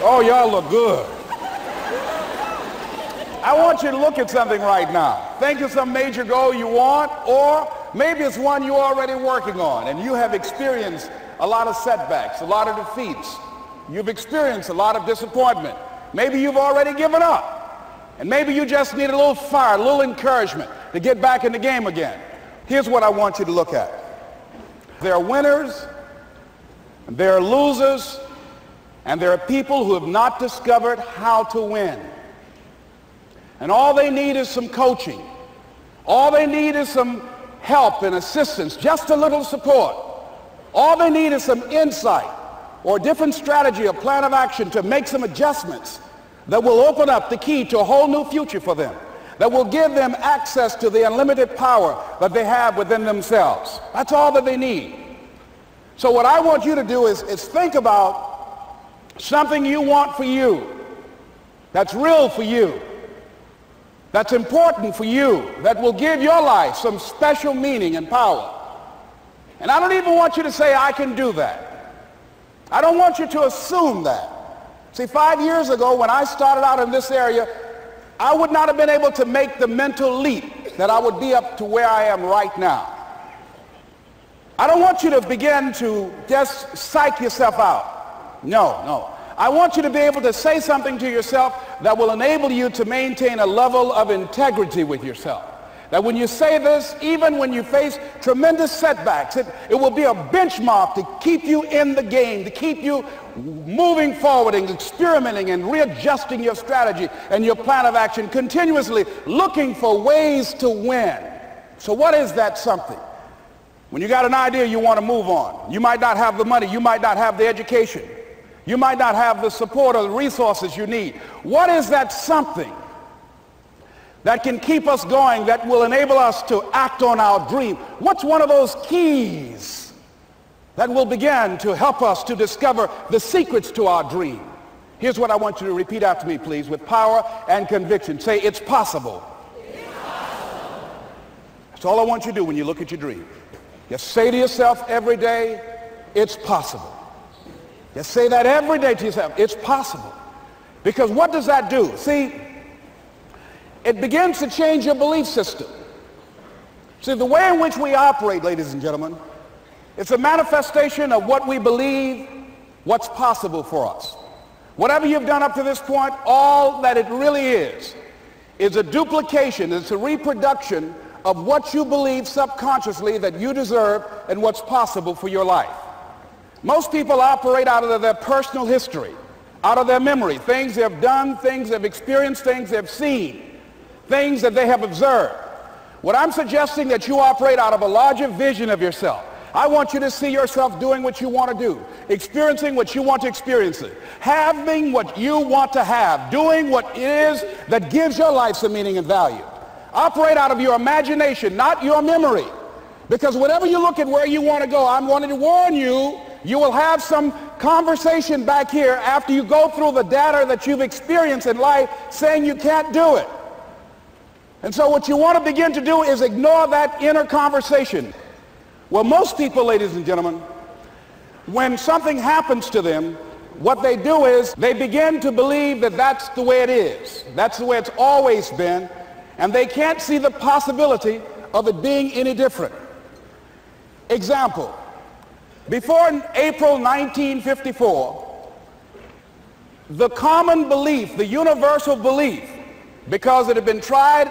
Oh, y'all look good. I want you to look at something right now. Think of some major goal you want, or maybe it's one you're already working on and you have experienced a lot of setbacks, a lot of defeats. You've experienced a lot of disappointment. Maybe you've already given up. And maybe you just need a little fire, a little encouragement to get back in the game again. Here's what I want you to look at. There are winners, and there are losers, and there are people who have not discovered how to win. And all they need is some coaching. All they need is some help and assistance, just a little support. All they need is some insight or a different strategy, a plan of action to make some adjustments that will open up the key to a whole new future for them, that will give them access to the unlimited power that they have within themselves. That's all that they need. So what I want you to do is think about something you want for you, that's real for you, that's important for you, that will give your life some special meaning and power. And I don't even want you to say, I can do that. I don't want you to assume that. See, 5 years ago when I started out in this area, I would not have been able to make the mental leap that I would be up to where I am right now. I don't want you to begin to just psych yourself out. No. I want you to be able to say something to yourself that will enable you to maintain a level of integrity with yourself. That when you say this, even when you face tremendous setbacks, it will be a benchmark to keep you in the game, to keep you moving forward and experimenting and readjusting your strategy and your plan of action, continuously looking for ways to win. So what is that something? When you got an idea you want to move on, you might not have the money, you might not have the education, you might not have the support or the resources you need. What is that something that can keep us going, that will enable us to act on our dream? What's one of those keys that will begin to help us to discover the secrets to our dream? Here's what I want you to repeat after me, please, with power and conviction. Say, it's possible. It's possible. That's all I want you to do when you look at your dream. Just say to yourself every day, it's possible. Just say that every day to yourself, it's possible. Because what does that do? See, it begins to change your belief system. See, the way in which we operate, ladies and gentlemen, it's a manifestation of what we believe, what's possible for us. Whatever you've done up to this point, all that it really is a duplication, it's a reproduction of what you believe subconsciously that you deserve and what's possible for your life. Most people operate out of their personal history, out of their memory, things they've done, things they've experienced, things they've seen, things that they have observed. What I'm suggesting that you operate out of a larger vision of yourself. I want you to see yourself doing what you want to do, experiencing what you want to experience, having what you want to have, doing what it is that gives your life some meaning and value. Operate out of your imagination, not your memory. Because whenever you look at where you want to go, I'm wanting to warn you, you will have some conversation back here after you go through the data that you've experienced in life saying you can't do it. And so what you want to begin to do is ignore that inner conversation. Well, most people, ladies and gentlemen, when something happens to them, what they do is they begin to believe that that's the way it is. That's the way it's always been. And they can't see the possibility of it being any different. Example, before April 1954, the common belief, the universal belief, because it had been tried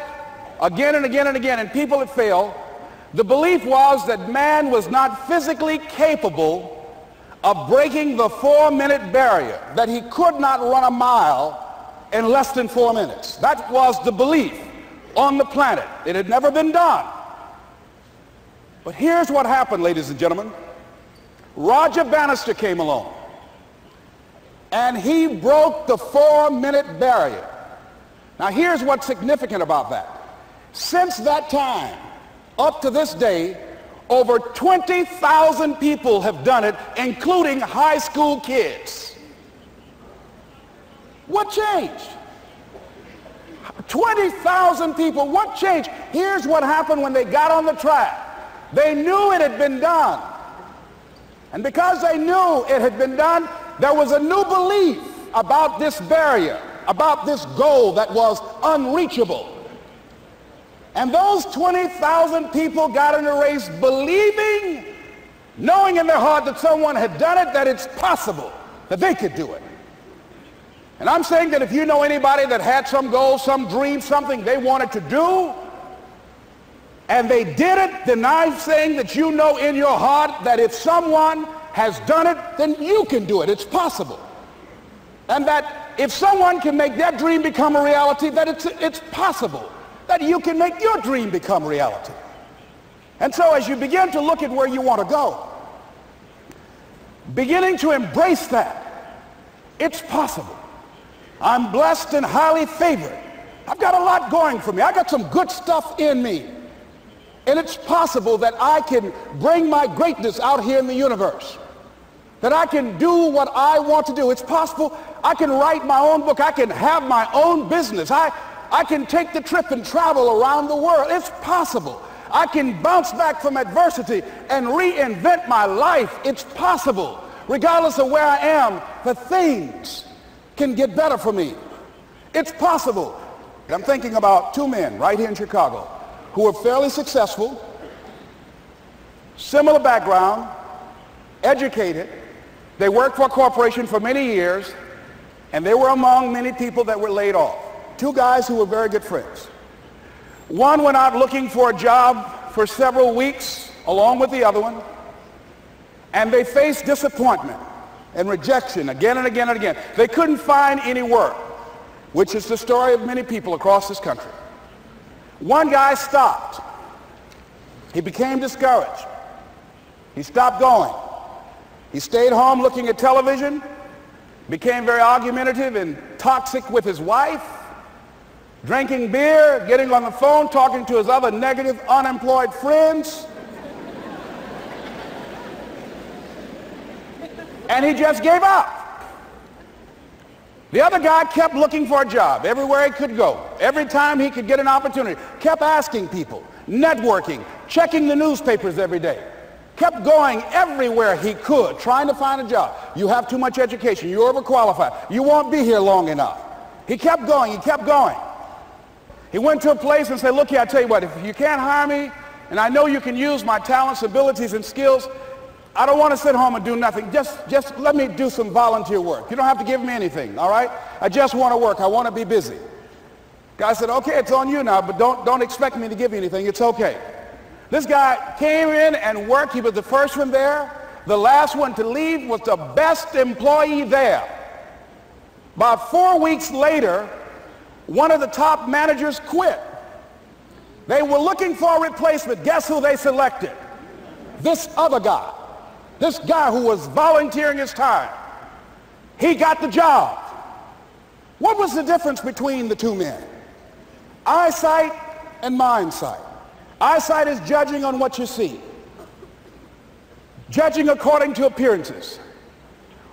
again and again and again, and people had failed, the belief was that man was not physically capable of breaking the 4-minute barrier, that he could not run a mile in less than 4 minutes. That was the belief on the planet. It had never been done. But here's what happened, ladies and gentlemen. Roger Bannister came along, and he broke the 4-minute barrier. Now here's what's significant about that. Since that time, up to this day, over 20,000 people have done it, including high school kids. What changed? 20,000 people, what changed? Here's what happened when they got on the track. They knew it had been done. And because they knew it had been done, there was a new belief about this barrier, about this goal that was unreachable. And those 20,000 people got in the race believing, knowing in their heart that someone had done it, that it's possible, that they could do it. And I'm saying that if you know anybody that had some goal, some dream, something they wanted to do, and they did it, then I'm saying that you know in your heart that if someone has done it, then you can do it. It's possible. And that if someone can make their dream become a reality, that it's possible that you can make your dream become reality. And so as you begin to look at where you want to go, beginning to embrace that, it's possible. I'm blessed and highly favored. I've got a lot going for me. I got some good stuff in me. And it's possible that I can bring my greatness out here in the universe. That I can do what I want to do. It's possible I can write my own book. I can have my own business. I can take the trip and travel around the world. It's possible. I can bounce back from adversity and reinvent my life. It's possible. Regardless of where I am, the things can get better for me. It's possible. I'm thinking about two men right here in Chicago who were fairly successful, similar background, educated. They worked for a corporation for many years, and they were among many people that were laid off. Two guys who were very good friends. One went out looking for a job for several weeks along with the other one, and they faced disappointment and rejection again and again and again. They couldn't find any work, which is the story of many people across this country. One guy stopped. He became discouraged. He stopped going. He stayed home looking at television, became very argumentative and toxic with his wife, drinking beer, getting on the phone, talking to his other negative, unemployed friends. And he just gave up. The other guy kept looking for a job everywhere he could go. Every time he could get an opportunity, kept asking people, networking, checking the newspapers every day. Kept going everywhere he could, trying to find a job. You have too much education. You're overqualified. You won't be here long enough. He kept going. He kept going. He went to a place and said, look here, I tell you what, if you can't hire me, and I know you can use my talents, abilities, and skills, I don't want to sit home and do nothing. Just let me do some volunteer work. You don't have to give me anything, all right? I just want to work. I want to be busy. Guy said, okay, it's on you now, but don't expect me to give you anything. It's okay. This guy came in and worked. He was the first one there. The last one to leave was the best employee there. About 4 weeks later, one of the top managers quit. They were looking for a replacement. Guess who they selected? This other guy. This guy who was volunteering his time. He got the job. What was the difference between the two men? Eyesight and mindsight. Eyesight is judging on what you see. Judging according to appearances.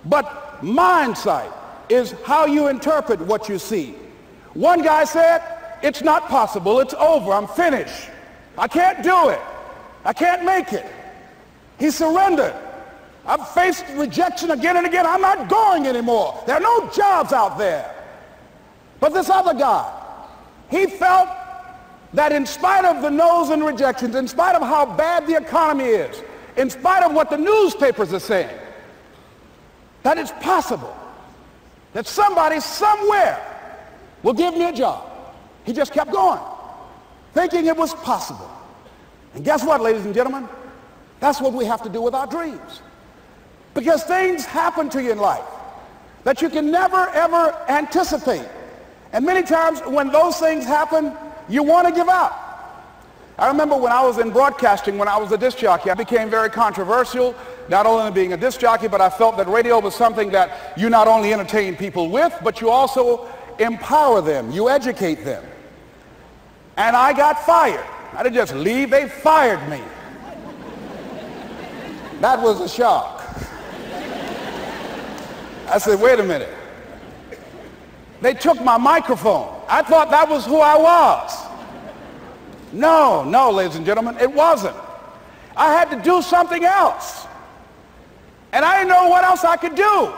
But mindsight is how you interpret what you see. One guy said, it's not possible, it's over, I'm finished. I can't do it. I can't make it. He surrendered. I've faced rejection again and again. I'm not going anymore. There are no jobs out there. But this other guy, he felt that in spite of the no's and rejections, in spite of how bad the economy is, in spite of what the newspapers are saying, that it's possible that somebody somewhere will give me a job. He just kept going, thinking it was possible. And guess what, ladies and gentlemen? That's what we have to do with our dreams. Because things happen to you in life that you can never, ever anticipate. And many times when those things happen, you want to give up. I remember when I was in broadcasting, when I was a disc jockey, I became very controversial, not only being a disc jockey, but I felt that radio was something that you not only entertain people with, but you also empower them, you educate them. And I got fired. I didn't just leave, they fired me. That was a shock. I said, wait a minute. They took my microphone. I thought that was who I was. No, ladies and gentlemen, it wasn't. I had to do something else. And I didn't know what else I could do.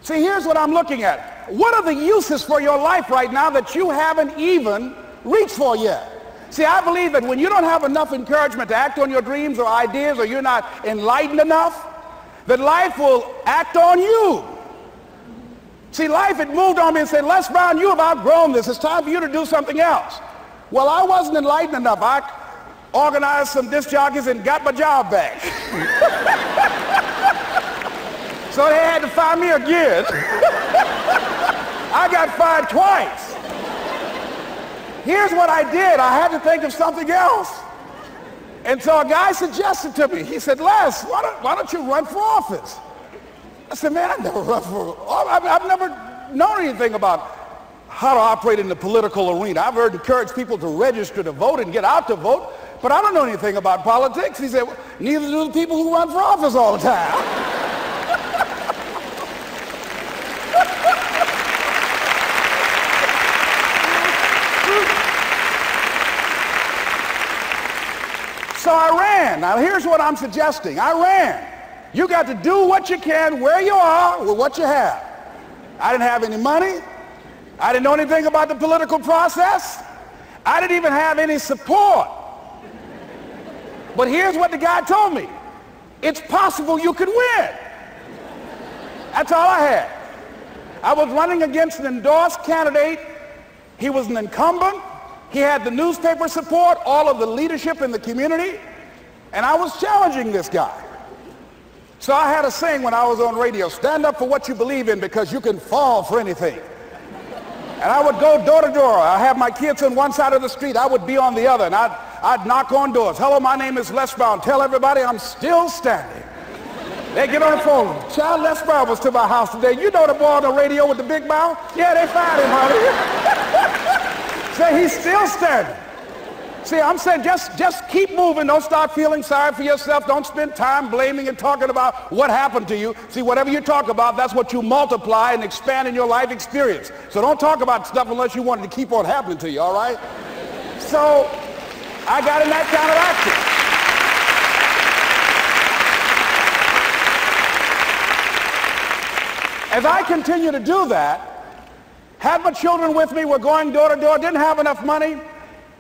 See, here's what I'm looking at. What are the uses for your life right now that you haven't even reached for yet? See, I believe that when you don't have enough encouragement to act on your dreams or ideas, or you're not enlightened enough, that life will act on you. See, life had moved on me and said, Les Brown, you have outgrown this. It's time for you to do something else. Well, I wasn't enlightened enough. I organized some disc jockeys and got my job back. So they had to fire me again. I got fired twice. Here's what I did. I had to think of something else. And so a guy suggested to me, he said, Les, why don't you run for office? I said, man, I've never run for office. I've never known anything about how to operate in the political arena. I've heard encourage people to register to vote and get out to vote, but I don't know anything about politics. He said, well, neither do the people who run for office all the time. So I ran. Now here's what I'm suggesting. I ran. You got to do what you can where you are with what you have. I didn't have any money. I didn't know anything about the political process. I didn't even have any support. But here's what the guy told me. It's possible you could win. That's all I had. I was running against an endorsed candidate. He was an incumbent. He had the newspaper support, all of the leadership in the community, and I was challenging this guy. So I had a saying when I was on radio, stand up for what you believe in because you can fall for anything. And I would go door to door. I have my kids on one side of the street. I would be on the other, and I'd knock on doors. Hello, my name is Les Brown. Tell everybody I'm still standing. They get on the phone. Child, Les Brown was to my house today. You know the boy on the radio with the big mouth? Yeah, they fired him, honey. Say he's still standing. See, I'm saying just keep moving. Don't start feeling sorry for yourself. Don't spend time blaming and talking about what happened to you. See, whatever you talk about, that's what you multiply and expand in your life experience. So don't talk about stuff unless you want it to keep on happening to you, all right? So I got in that kind of action. As I continue to do that, had my children with me, were going door to door, didn't have enough money.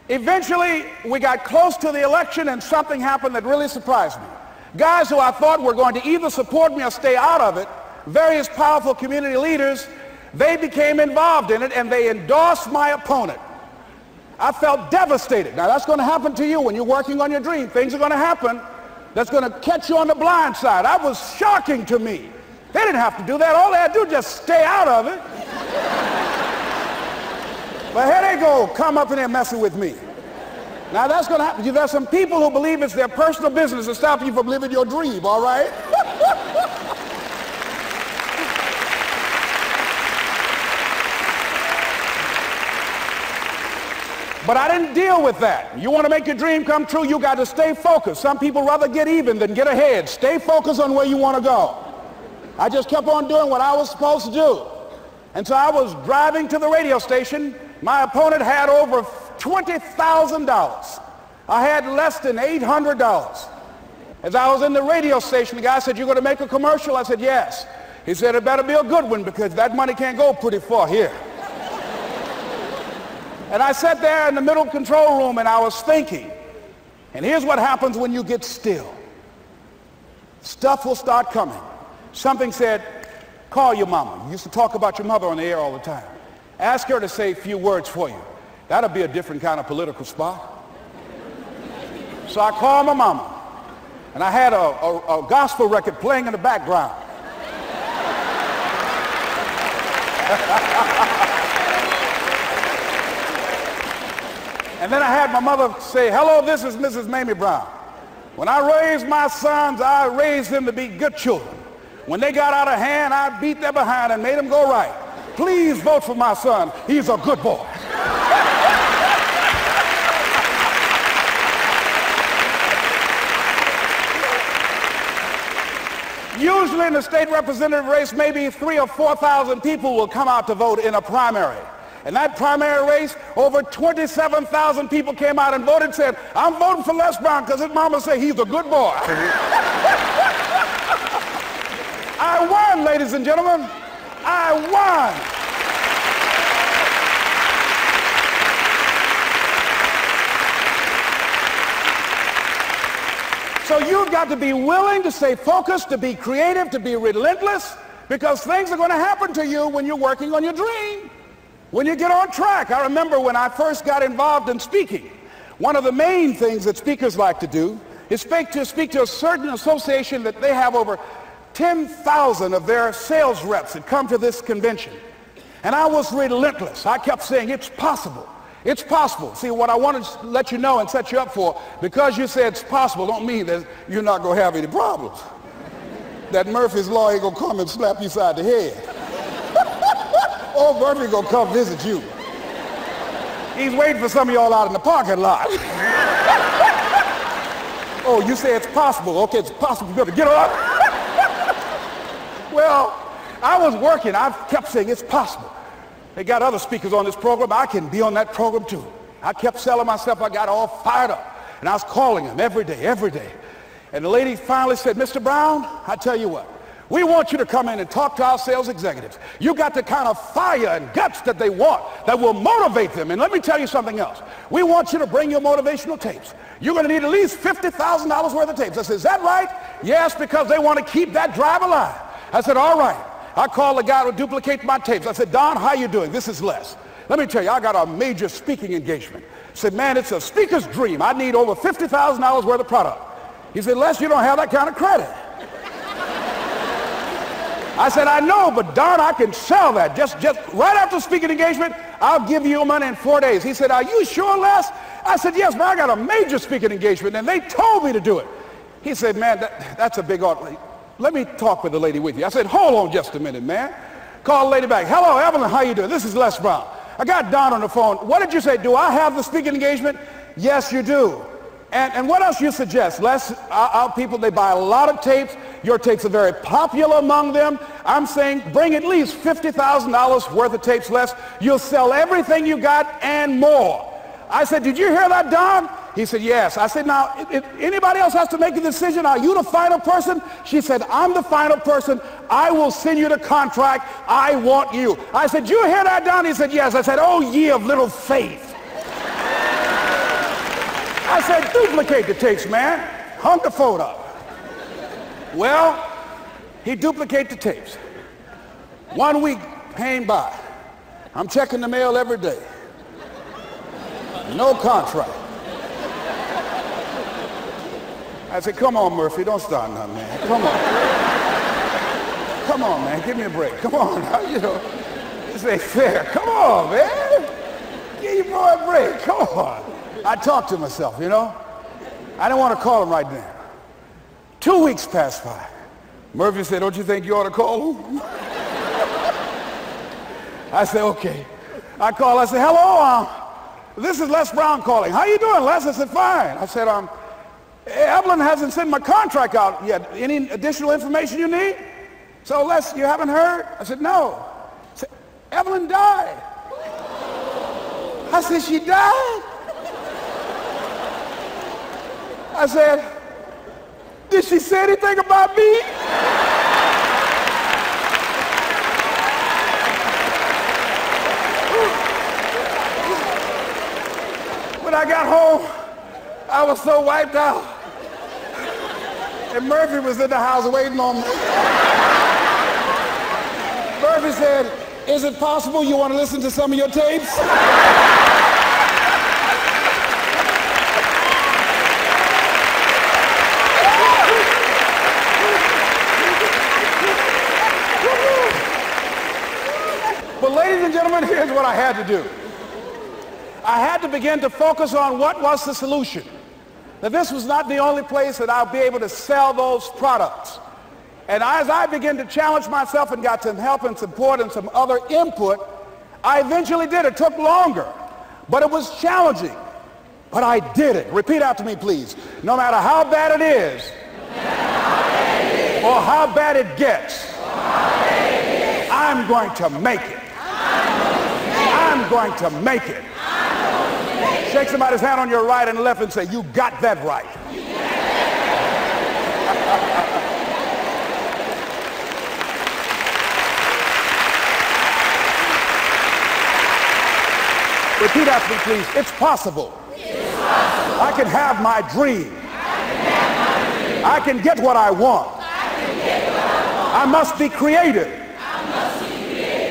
Eventually, we got close to the election and something happened that really surprised me. Guys who I thought were going to either support me or stay out of it, various powerful community leaders, they became involved in it and they endorsed my opponent. I felt devastated. Now that's going to happen to you when you're working on your dream. Things are going to happen that's going to catch you on the blind side. That was shocking to me. They didn't have to do that. All they had to do was just stay out of it. But here they go, come up in there messing with me. Now that's going to happen. There's some people who believe it's their personal business to stop you from living your dream, all right? But I didn't deal with that. You want to make your dream come true, you got to stay focused. Some people rather get even than get ahead. Stay focused on where you want to go. I just kept on doing what I was supposed to do. And so I was driving to the radio station. My opponent had over $20,000. I had less than $800. As I was in the radio station, the guy said, "You're going to make a commercial?" I said, "Yes." He said, "It better be a good one because that money can't go pretty far here." And I sat there in the middle control room and I was thinking. And here's what happens when you get still. Stuff will start coming. Something said, "Call your mama." You used to talk about your mother on the air all the time. Ask her to say a few words for you. That'll be a different kind of political spot. So I called my mama, and I had a gospel record playing in the background. And then I had my mother say, "Hello, this is Mrs. Mamie Brown. When I raised my sons, I raised them to be good children. When they got out of hand, I beat their behind and made them go right. Please vote for my son. He's a good boy." Usually in the state representative race, maybe 3,000 or 4,000 people will come out to vote in a primary. In that primary race, over 27,000 people came out and voted and said, I'm voting for Les Brown because his mama said he's a good boy. I won, ladies and gentlemen. I won. So you've got to be willing to stay focused, to be creative, to be relentless, because things are going to happen to you when you're working on your dream, when you get on track. I remember when I first got involved in speaking, one of the main things that speakers like to do is speak to a certain association that they have over 10,000 of their sales reps that come to this convention. And I was relentless. I kept saying, it's possible. It's possible. See, what I want to let you know and set you up for, because you said it's possible, don't mean that you're not going to have any problems. That Murphy's Law ain't going to come and slap you side the head. Oh, Murphy going to come visit you. He's waiting for some of y'all out in the parking lot. Oh, you say it's possible. Okay, it's possible. You better get up. Well, I was working. I kept saying it's possible. They got other speakers on this program. I can be on that program too. I kept selling myself. I got all fired up. And I was calling them every day. And the lady finally said, Mr. Brown, I tell you what, we want you to come in and talk to our sales executives. You got the kind of fire and guts that they want, that will motivate them. And let me tell you something else. We want you to bring your motivational tapes. You're going to need at least $50,000 worth of tapes. I said, is that right? Yes, because they want to keep that drive alive. I said, all right. I called the guy who duplicated my tapes. I said, Don, how you doing? This is Les. Let me tell you, I got a major speaking engagement. I said, man, it's a speaker's dream. I need over $50,000 worth of product. He said, Les, you don't have that kind of credit. I said, I know, but Don, I can sell that. Just right after speaking engagement, I'll give you your money in 4 days. He said, are you sure, Les? I said, yes, man, I got a major speaking engagement, and they told me to do it. He said, man, that's a big order. Let me talk with the lady with you. I said, hold on just a minute, man. Call the lady back. Hello, Evelyn, how you doing? This is Les Brown. I got Don on the phone. What did you say? Do I have the speaking engagement? Yes, you do. And what else you suggest? Les, our people, they buy a lot of tapes. Your tapes are very popular among them. I'm saying bring at least $50,000 worth of tapes, Les. You'll sell everything you got and more. I said, did you hear that, Don? He said, yes. I said, now, if anybody else has to make a decision, are you the final person? She said, I'm the final person. I will send you the contract. I want you. I said, you hear that, Don? He said, yes. I said, oh, ye of little faith. I said, duplicate the tapes, man. Hung the phone up. Well, he duplicated the tapes. 1 week came by. I'm checking the mail every day. No contract. I said, come on, Murphy, don't start nothing, man. Come on. Come on, man, give me a break. Come on, you know, this ain't fair. Come on, man. Give your boy a break. Come on. I talked to myself, you know. I didn't want to call him right now. 2 weeks passed by. Murphy said, don't you think you ought to call him? I said, okay. I called. I said, hello, this is Les Brown calling. How you doing, Les? I said, fine. I said, Evelyn hasn't sent my contract out yet. Any additional information you need? So, Les, you haven't heard? I said, no. I said, Evelyn died. I said, she died? I said, did she say anything about me? When I got home, I was so wiped out. And Murphy was in the house waiting on me. Murphy said, is it possible you want to listen to some of your tapes? But ladies and gentlemen, here's what I had to do. I had to begin to focus on what was the solution. That this was not the only place that I'll be able to sell those products. And as I began to challenge myself and got some help and support and some other input, I eventually did. It took longer, but it was challenging. But I did it. Repeat after me, please. No matter how bad it is, or how bad it gets, I'm going to make it. I'm I'm going to make it. Shake somebody's hand on your right and left and say, you got that right. Repeat after me, please. It's possible. I can have my dream. I can get what I want. I must be creative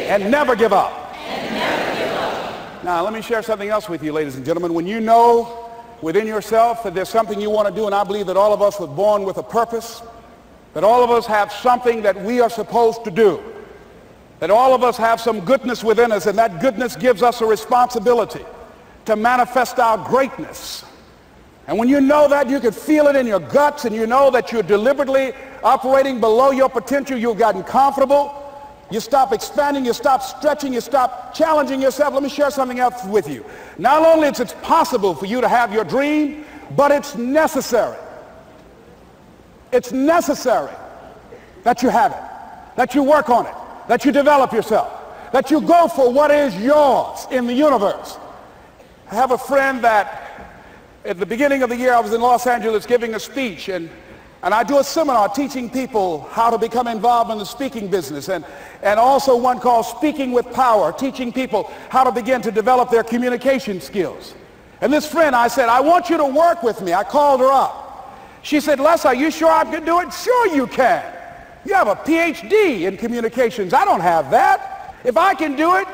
and never give up. Now, let me share something else with you, ladies and gentlemen. When you know within yourself that there's something you want to do, and I believe that all of us were born with a purpose, that all of us have something that we are supposed to do, that all of us have some goodness within us, and that goodness gives us a responsibility to manifest our greatness. And when you know that, you can feel it in your guts, and you know that you're deliberately operating below your potential. You've gotten comfortable. You stop expanding, you stop stretching, you stop challenging yourself. Let me share something else with you. Not only is it possible for you to have your dream, but it's necessary. It's necessary that you have it, that you work on it, that you develop yourself, that you go for what is yours in the universe. I have a friend that at the beginning of the year I was in Los Angeles giving a speech, and I do a seminar teaching people how to become involved in the speaking business, and also one called Speaking with Power, teaching people how to begin to develop their communication skills. And this friend, I said, I want you to work with me. I called her up. She said, Les, are you sure I can do it? Sure you can. You have a PhD in communications. I don't have that. If I can do it,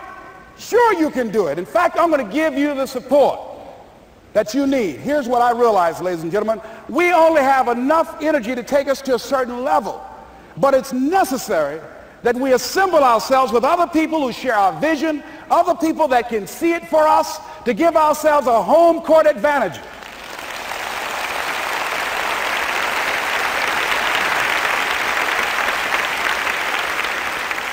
sure you can do it. In fact, I'm going to give you the support that you need. Here's what I realize, ladies and gentlemen. We only have enough energy to take us to a certain level. But it's necessary that we assemble ourselves with other people who share our vision, other people that can see it for us, to give ourselves a home court advantage.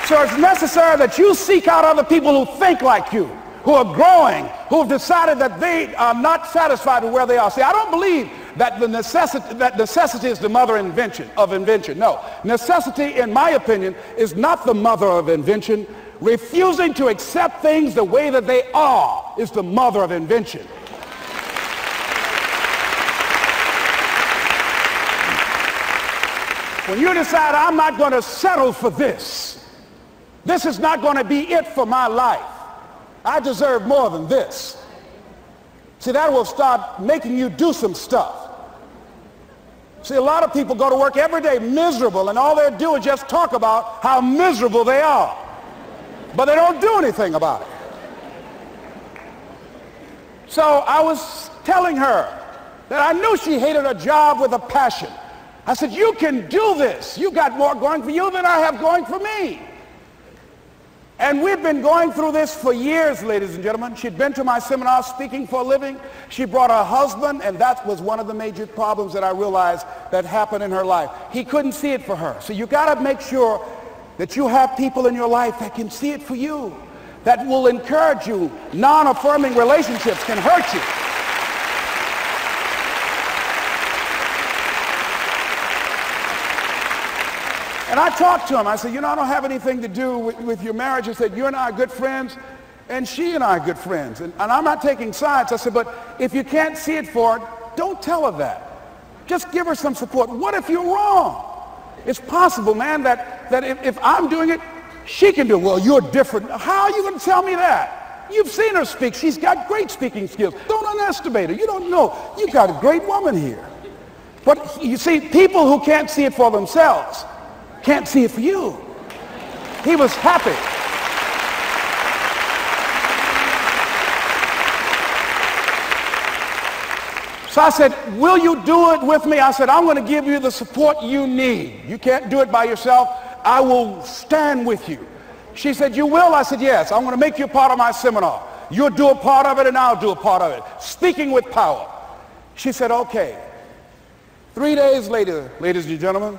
So it's necessary that you seek out other people who think like you, who are growing, who have decided that they are not satisfied with where they are. See, I don't believe that necessity is the mother of invention. No, necessity, in my opinion, is not the mother of invention. Refusing to accept things the way that they are is the mother of invention. When you decide, I'm not going to settle for this, this is not going to be it for my life, I deserve more than this. See, that will start making you do some stuff. See, a lot of people go to work every day miserable, and all they do is just talk about how miserable they are. But they don't do anything about it. So I was telling her that I knew she hated her job with a passion. I said, you can do this. You got more going for you than I have going for me. And we've been going through this for years, ladies and gentlemen. She'd been to my seminar speaking for a living. She brought her husband, and that was one of the major problems that I realized that happened in her life. He couldn't see it for her. So you got to make sure that you have people in your life that can see it for you, that will encourage you. Non-affirming relationships can hurt you. And I talked to him. I said, you know, I don't have anything to do with your marriage. He said, you and I are good friends, and she and I are good friends. And I'm not taking sides. I said, but if you can't see it for her, don't tell her that. Just give her some support. What if you're wrong? It's possible, man, that if I'm doing it, she can do it. Well, you're different. How are you going to tell me that? You've seen her speak. She's got great speaking skills. Don't underestimate her. You don't know. You got a great woman here. But you see, people who can't see it for themselves can't see it for you. He was happy. So I said, will you do it with me? I said, I'm going to give you the support you need. You can't do it by yourself. I will stand with you. She said, you will? I said, yes. I'm going to make you a part of my seminar. You'll do a part of it, and I'll do a part of it. Speaking with Power. She said, okay. 3 days later, ladies and gentlemen,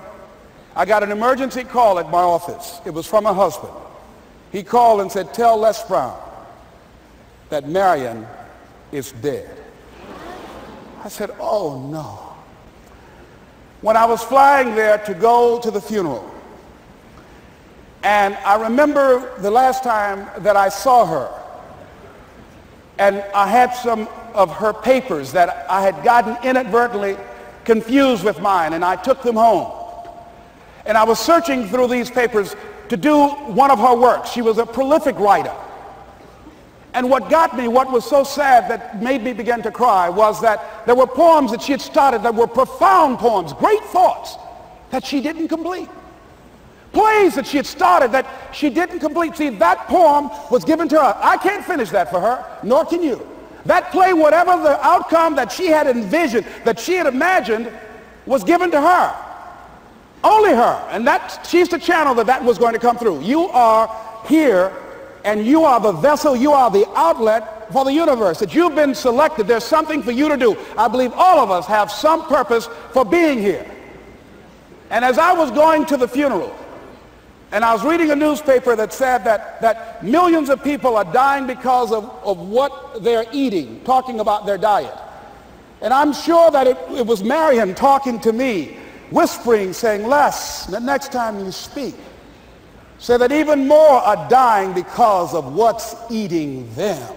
I got an emergency call at my office. It was from her husband. He called and said, tell Les Brown that Marion is dead. I said, oh no. When I was flying there to go to the funeral, and I remember the last time that I saw her, and I had some of her papers that I had gotten inadvertently confused with mine, and I took them home. And I was searching through these papers to do one of her works. She was a prolific writer. And what got me, what was so sad that made me begin to cry, was that there were poems that she had started that were profound poems, great thoughts that she didn't complete. Plays that she had started that she didn't complete. See, that poem was given to her. I can't finish that for her, nor can you. That play, whatever the outcome that she had envisioned, that she had imagined, was given to her. Only her. And she's the channel that was going to come through. You are here, and you are the vessel, you are the outlet for the universe. That you've been selected. There's something for you to do. I believe all of us have some purpose for being here. And as I was going to the funeral, and I was reading a newspaper that said that millions of people are dying because of what they're eating, talking about their diet. And I'm sure that it was Marion talking to me, whispering, saying, Les, the next time you speak, say that even more are dying because of what's eating them.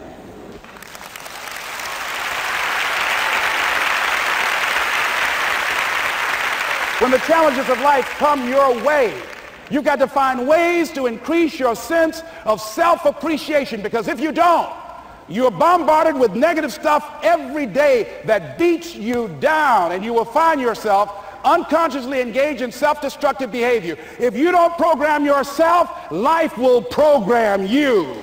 When the challenges of life come your way, you've got to find ways to increase your sense of self-appreciation, because if you don't, you're bombarded with negative stuff every day that beats you down, and you will find yourself unconsciously engaged in self-destructive behavior. If you don't program yourself, life will program you.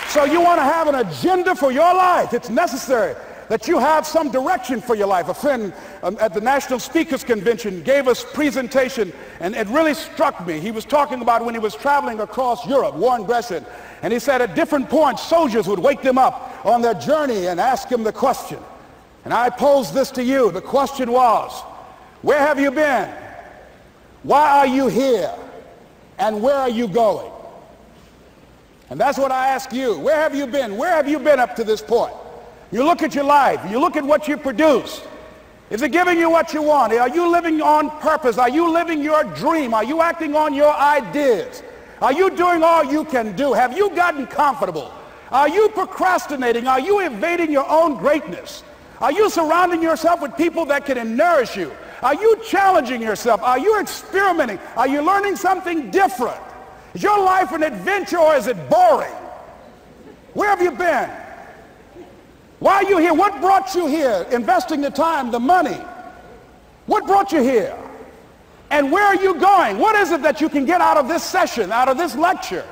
So you want to have an agenda for your life. It's necessary that you have some direction for your life. A friend at the National Speakers Convention gave us a presentation, and it really struck me. He was talking about when he was traveling across Europe, Warren Gresham, and he said at different points, soldiers would wake them up on their journey and ask him the question. And I posed this to you. The question was, where have you been? Why are you here? And where are you going? And that's what I ask you. Where have you been? Where have you been up to this point? You look at your life. You look at what you produce. Is it giving you what you want? Are you living on purpose? Are you living your dream? Are you acting on your ideas? Are you doing all you can do? Have you gotten comfortable? Are you procrastinating? Are you evading your own greatness? Are you surrounding yourself with people that can nourish you? Are you challenging yourself? Are you experimenting? Are you learning something different? Is your life an adventure, or is it boring? Where have you been? Why are you here? What brought you here? Investing the time, the money. What brought you here? And where are you going? What is it that you can get out of this session, out of this lecture?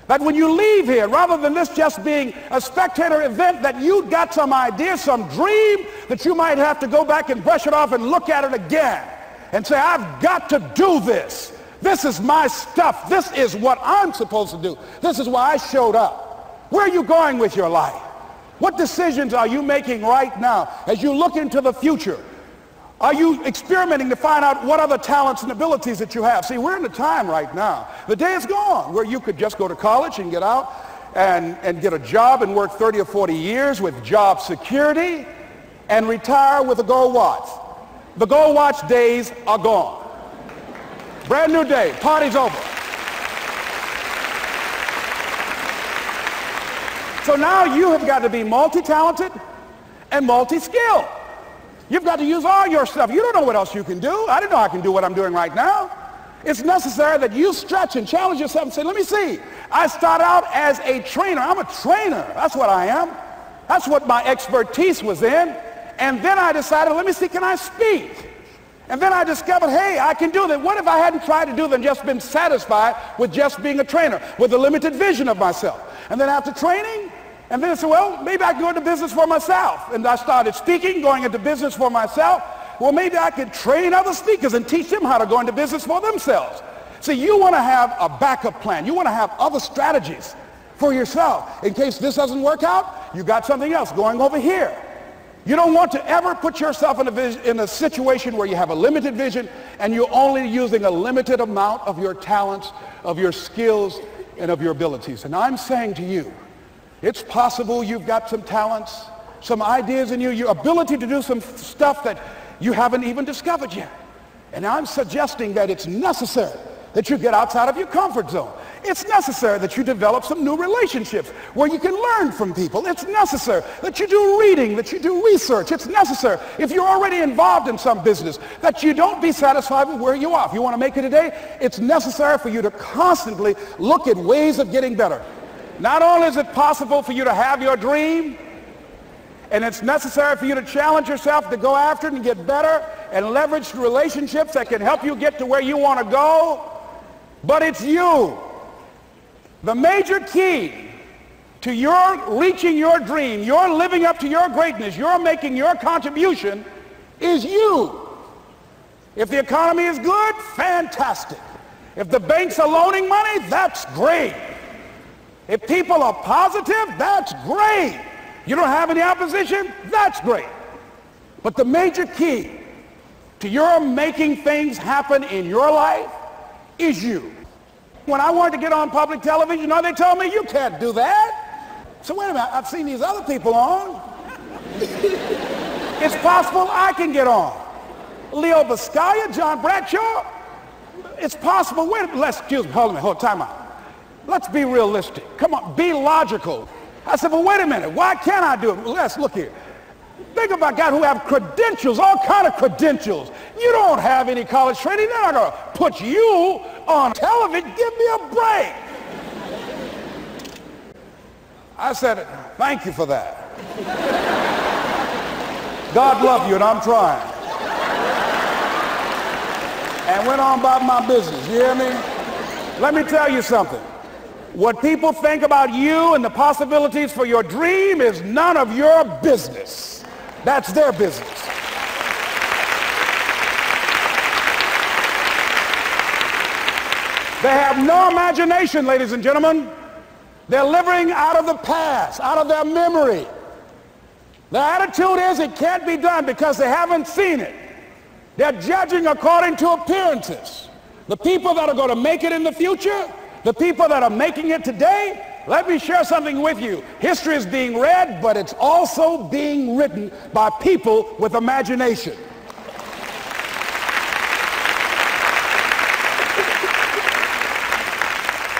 That when you leave here, rather than this just being a spectator event, that you got some idea, some dream, that you might have to go back and brush it off and look at it again and say, I've got to do this. This is my stuff. This is what I'm supposed to do. This is why I showed up. Where are you going with your life? What decisions are you making right now as you look into the future? Are you experimenting to find out what other talents and abilities that you have? See, we're in a time right now. The day is gone where you could just go to college and get out and get a job and work 30 or 40 years with job security and retire with a gold watch. The gold watch days are gone. Brand new day. Party's over. So now you have got to be multi-talented and multi-skilled. You've got to use all your stuff. You don't know what else you can do. I didn't know I can do what I'm doing right now. It's necessary that you stretch and challenge yourself and say, let me see. I start out as a trainer. I'm a trainer. That's what I am. That's what my expertise was in. And then I decided, let me see, can I speak? And then I discovered, hey, I can do that. What if I hadn't tried to do that and just been satisfied with just being a trainer, with a limited vision of myself? And then after training, and then I said, well, maybe I can go into business for myself. And I started speaking, going into business for myself. Well, maybe I could train other speakers and teach them how to go into business for themselves. See, you want to have a backup plan. You want to have other strategies for yourself. In case this doesn't work out, you got something else going over here. You don't want to ever put yourself in a situation where you have a limited vision and you're only using a limited amount of your talents, of your skills, and of your abilities. And I'm saying to you, it's possible you've got some talents, some ideas in you, your ability to do some stuff that you haven't even discovered yet. And I'm suggesting that it's necessary that you get outside of your comfort zone. It's necessary that you develop some new relationships where you can learn from people. It's necessary that you do reading, that you do research. It's necessary, if you're already involved in some business, that you don't be satisfied with where you are. If you want to make it today, it's necessary for you to constantly look at ways of getting better. Not only is it possible for you to have your dream, and it's necessary for you to challenge yourself to go after it and get better and leverage relationships that can help you get to where you want to go, but it's you. The major key to your reaching your dream, your living up to your greatness, your making your contribution is you. If the economy is good, fantastic. If the banks are loaning money, that's great. If people are positive, that's great. You don't have any opposition, that's great. But the major key to your making things happen in your life is you. When I wanted to get on public television, you know, they told me, you can't do that. So wait a minute, I've seen these other people on. It's possible I can get on. Leo Biscaya, John Bradshaw, it's possible. Wait a minute, excuse me, hold on, time out. Let's be realistic. Come on, be logical. I said, well, wait a minute, why can't I do it? Well, let's look here. Think about guys who have credentials, all kind of credentials. You don't have any college training. They're not going to put you on television. Give me a break. I said, thank you for that. God love you, and I'm trying. And went on about my business. You hear me? Let me tell you something. What people think about you and the possibilities for your dream is none of your business. That's their business. They have no imagination, ladies and gentlemen. They're living out of the past, out of their memory. Their attitude is it can't be done because they haven't seen it. They're judging according to appearances. The people that are going to make it in the future, the people that are making it today, let me share something with you. History is being read, but it's also being written by people with imagination.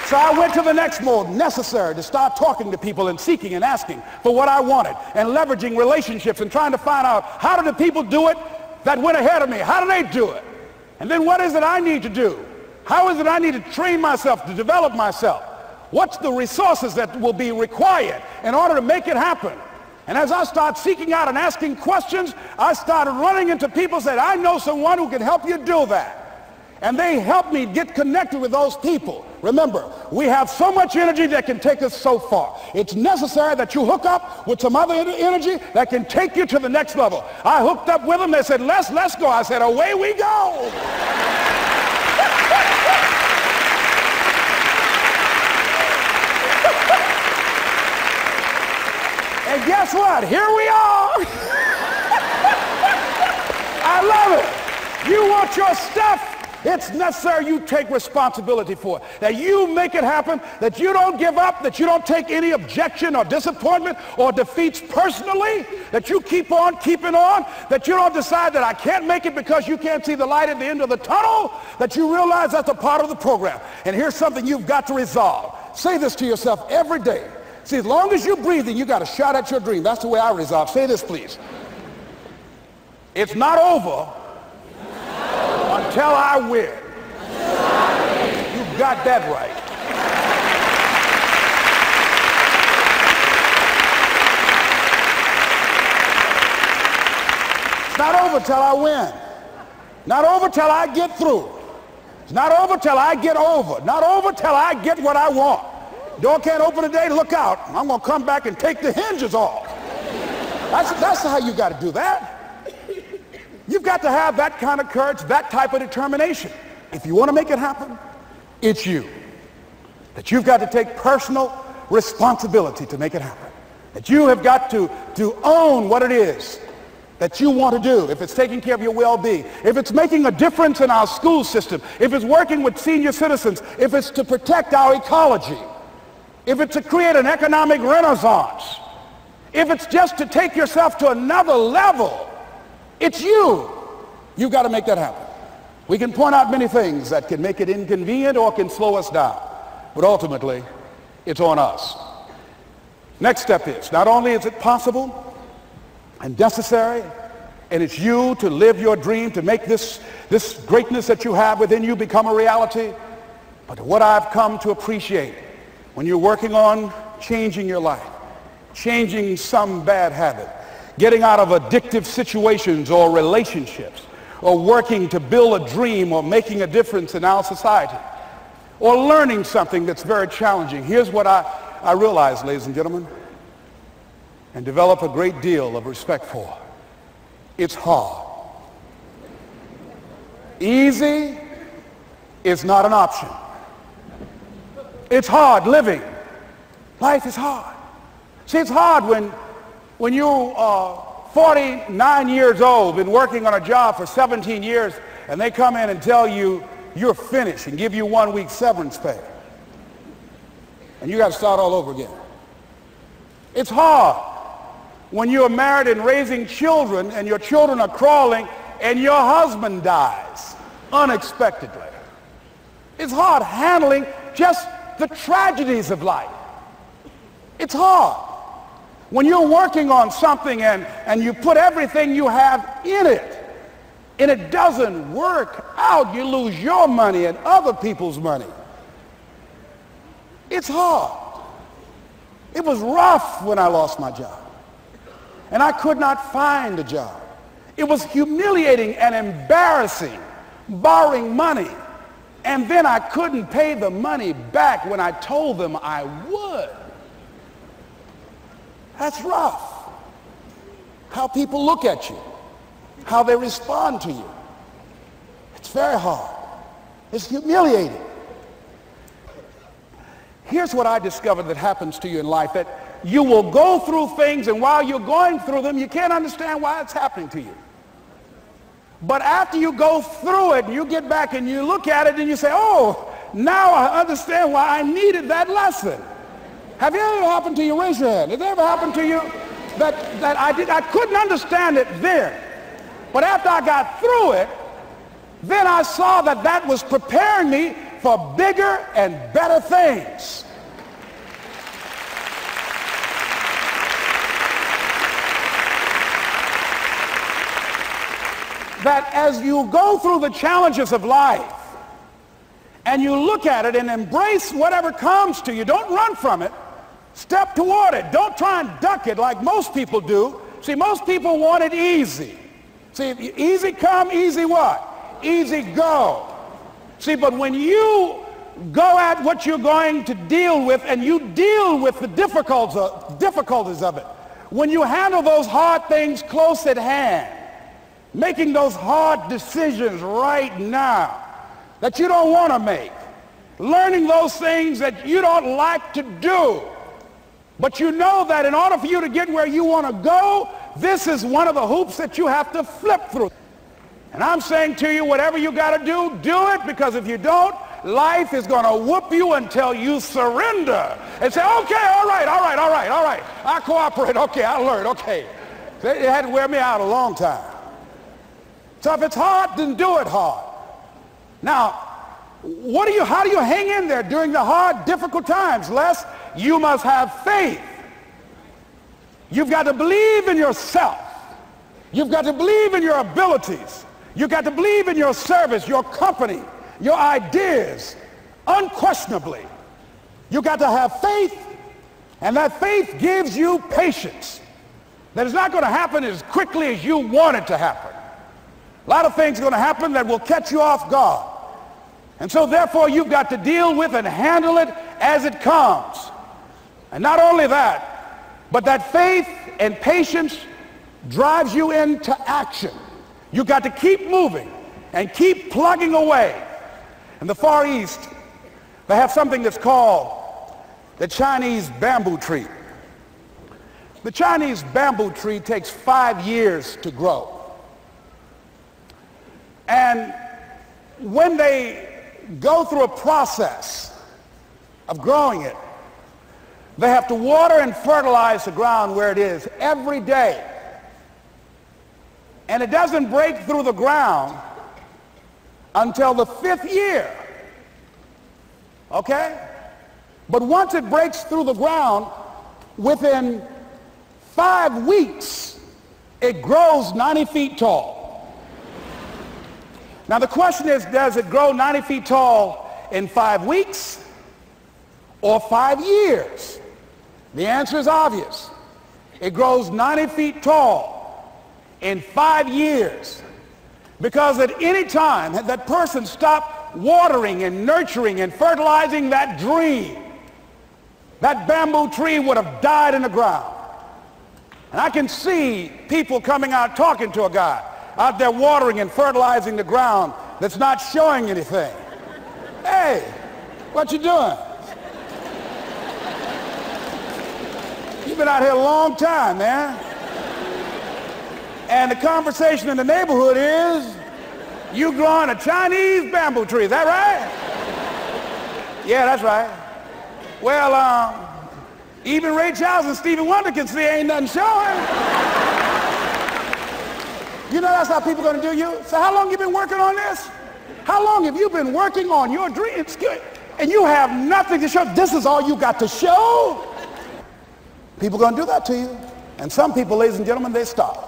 So I went to the next mode, necessary to start talking to people and seeking and asking for what I wanted and leveraging relationships and trying to find out how do the people do it that went ahead of me? How do they do it? And then what is it I need to do? How is it I need to train myself, to develop myself? What's the resources that will be required in order to make it happen? And as I start seeking out and asking questions, I started running into people who said, I know someone who can help you do that. And they helped me get connected with those people. Remember, we have so much energy that can take us so far. It's necessary that you hook up with some other energy that can take you to the next level. I hooked up with them. They said, let's go. I said, away we go. And guess what? Here we are. I love it. You want your stuff? It's necessary you take responsibility for it, that you make it happen, that you don't give up, that you don't take any objection or disappointment or defeats personally, that you keep on keeping on, that you don't decide that I can't make it because you can't see the light at the end of the tunnel, that you realize that's a part of the program. And here's something you've got to resolve. Say this to yourself every day. See, as long as you're breathing, you got a shot at your dream. That's the way I resolve. Say this, please. It's not over until I win. You got that right. It's not over till I win. Not over till I get through. It's not over till I get over. Not over till I get what I want. Door can't open today, look out. I'm going to come back and take the hinges off. That's how you got to do that. You've got to have that kind of courage, that type of determination. If you want to make it happen, it's you. That you've got to take personal responsibility to make it happen. That you have got to own what it is that you want to do. If it's taking care of your well-being, if it's making a difference in our school system, if it's working with senior citizens, if it's to protect our ecology, if it's to create an economic renaissance, if it's just to take yourself to another level, it's you. You've got to make that happen. We can point out many things that can make it inconvenient or can slow us down, but ultimately, it's on us. Next step is, not only is it possible and necessary, and it's you to live your dream, to make this greatness that you have within you become a reality, but what I've come to appreciate when you're working on changing your life, changing some bad habit, getting out of addictive situations or relationships, or working to build a dream or making a difference in our society, or learning something that's very challenging. Here's what I realize, ladies and gentlemen, and develop a great deal of respect for. It's hard. Easy is not an option. It's hard living. Life is hard. See, it's hard when you are 49 years old, been working on a job for 17 years, and they come in and tell you you're finished and give you 1 week severance pay. And you got to start all over again. It's hard when you're married and raising children and your children are crawling and your husband dies unexpectedly. It's hard handling just the tragedies of life. It's hard when you're working on something and you put everything you have in it and it doesn't work out. You lose your money and other people's money. It's hard. It was rough when I lost my job and I could not find a job. It was humiliating and embarrassing, borrowing money, and then I couldn't pay the money back when I told them I would. That's rough. How people look at you, how they respond to you. It's very hard. It's humiliating. Here's what I discovered that happens to you in life, that you will go through things, and while you're going through them, you can't understand why it's happening to you. But after you go through it and you get back and you look at it and you say, oh, now I understand why I needed that lesson. Have you ever happened to you? Raise your hand. Has it ever happened to you that I couldn't understand it then, but after I got through it, then I saw that that was preparing me for bigger and better things. That as you go through the challenges of life and you look at it and embrace whatever comes to you, don't run from it. Step toward it. Don't try and duck it like most people do. See, most people want it easy. See, easy come, easy what? Easy go. See, but when you go at what you're going to deal with and you deal with the difficulties of it, when you handle those hard things close at hand, making those hard decisions right now that you don't want to make, learning those things that you don't like to do, but you know that in order for you to get where you want to go, this is one of the hoops that you have to flip through. And I'm saying to you, whatever you got to do it, because if you don't, life is going to whoop you until you surrender and say, okay, all right, I cooperate, okay, I learned, okay. It had to wear me out a long time. So if it's hard, then do it hard. Now, how do you hang in there during the hard, difficult times? Les, you must have faith. You've got to believe in yourself. You've got to believe in your abilities. You've got to believe in your service, your company, your ideas, unquestionably. You've got to have faith, and that faith gives you patience. That it's not going to happen as quickly as you want it to happen. A lot of things are going to happen that will catch you off guard. And so therefore you've got to deal with and handle it as it comes. And not only that, but that faith and patience drives you into action. You've got to keep moving and keep plugging away. In the Far East, they have something that's called the Chinese bamboo tree. The Chinese bamboo tree takes 5 years to grow. And when they go through a process of growing it, they have to water and fertilize the ground where it is every day. And it doesn't break through the ground until the 5th year. Okay? But once it breaks through the ground, within 5 weeks, it grows 90 feet tall. Now the question is, does it grow 90 feet tall in 5 weeks or 5 years? The answer is obvious. It grows 90 feet tall in 5 years. Because at any time had that person stopped watering and nurturing and fertilizing that dream, that bamboo tree would have died in the ground. And I can see people coming out talking to a guy out there watering and fertilizing the ground that's not showing anything. Hey, what you doing? You've been out here a long time, man. And the conversation in the neighborhood is, you growing a Chinese bamboo tree, is that right? Yeah, that's right. Well, even Ray Charles and Stevie Wonder can see ain't nothing showing. You know that's how people are going to do you? So how long you been working on this? How long have you been working on your dreams? And you have nothing to show. This is all you got to show? People are going to do that to you. And some people, ladies and gentlemen, they stop.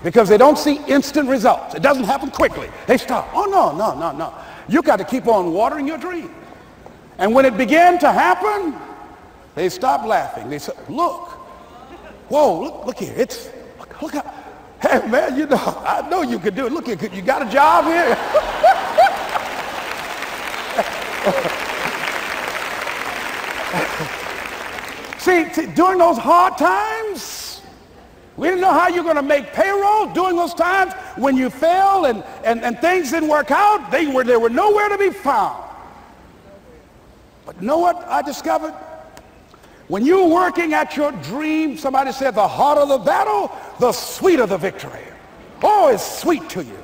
Because they don't see instant results. It doesn't happen quickly. They stop. Oh, no. You got to keep on watering your dream. And when it began to happen, they stopped laughing. They said, look. Whoa, look here. Look how, hey, man, you know, I know you could do it. Look here, you got a job here? See, during those hard times, we didn't know how you're going to make payroll. During those times when you failed and things didn't work out, they were nowhere to be found. But you know what I discovered? When you're working at your dream, somebody said the harder the battle, the sweeter the victory. Oh, it's sweet to you.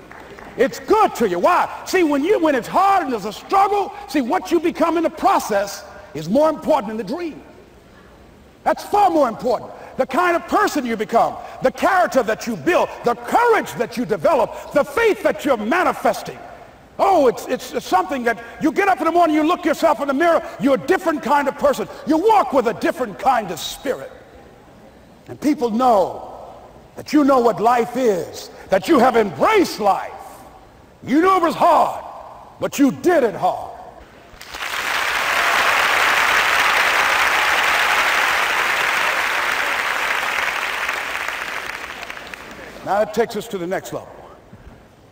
It's good to you. Why? See, when it's hard and there's a struggle, see, what you become in the process is more important than the dream. That's far more important. The kind of person you become, the character that you build, the courage that you develop, the faith that you're manifesting. Oh, it's something that you get up in the morning, you look yourself in the mirror, you're a different kind of person. You walk with a different kind of spirit. And people know that you know what life is, that you have embraced life. You knew it was hard, but you did it hard. Now it takes us to the next level.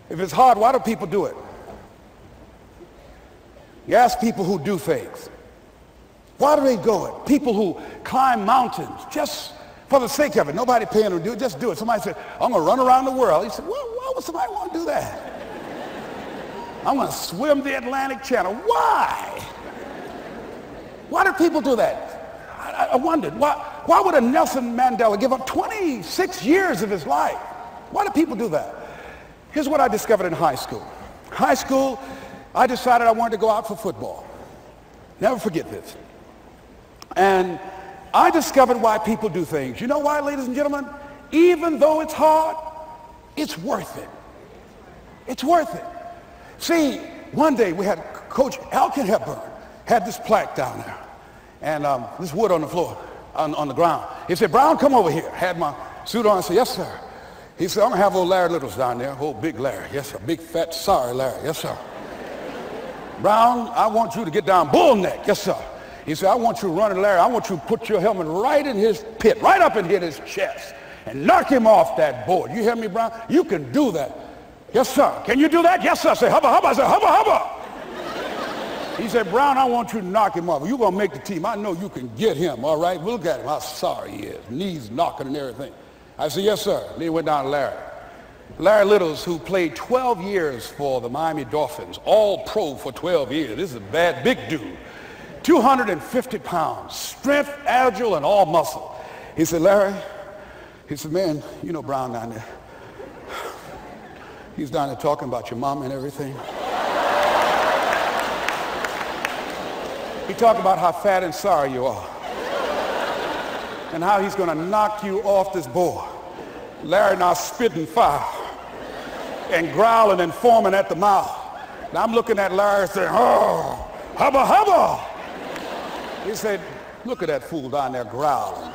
If it's hard, why do people do it? You ask people who do things. Why do they go it? People who climb mountains just for the sake of it. Nobody paying them to do it, just do it. Somebody said, I'm going to run around the world. He said, why would somebody want to do that? I'm going to swim the Atlantic Channel. Why? Why do people do that? I wondered, why would a Nelson Mandela give up 26 years of his life? Why do people do that? Here's what I discovered in high school. High school, I decided I wanted to go out for football. Never forget this. And I discovered why people do things. You know why, ladies and gentlemen? Even though it's hard, it's worth it. It's worth it. See, one day we had Coach Alkin Hepburn had this plaque down there and this wood on the floor, on the ground. He said, Brown, come over here. Had my suit on. I said, yes, sir. He said, I'm going to have old Larry Littles down there, old big Larry. Yes, sir. Big, fat, sorry Larry. Yes, sir. Brown, I want you to get down bull neck. Yes, sir. He said, I want you running Larry. I want you to put your helmet right in his pit, right up and hit his chest and knock him off that board. You hear me, Brown? You can do that. Yes, sir. Can you do that? Yes, sir. I say, hubba, hubba. I say, hubba, hubba. He said, Brown, I want you to knock him off. You're going to make the team. I know you can get him, all right? Look at him, how sorry he is. Knees knocking and everything. I said, yes, sir. Then he went down to Larry. Larry Littles, who played 12 years for the Miami Dolphins, all pro for 12 years. This is a bad, big dude. 250 pounds, strength, agile, and all muscle. He said, Larry, he said, man, you know Brown down there. He's down there talking about your mom and everything. He talked about how fat and sorry you are and how he's going to knock you off this board. Larry now spitting fire and growling and foaming at the mouth. Now I'm looking at Larry saying, oh, hubba, hubba. He said, look at that fool down there growling.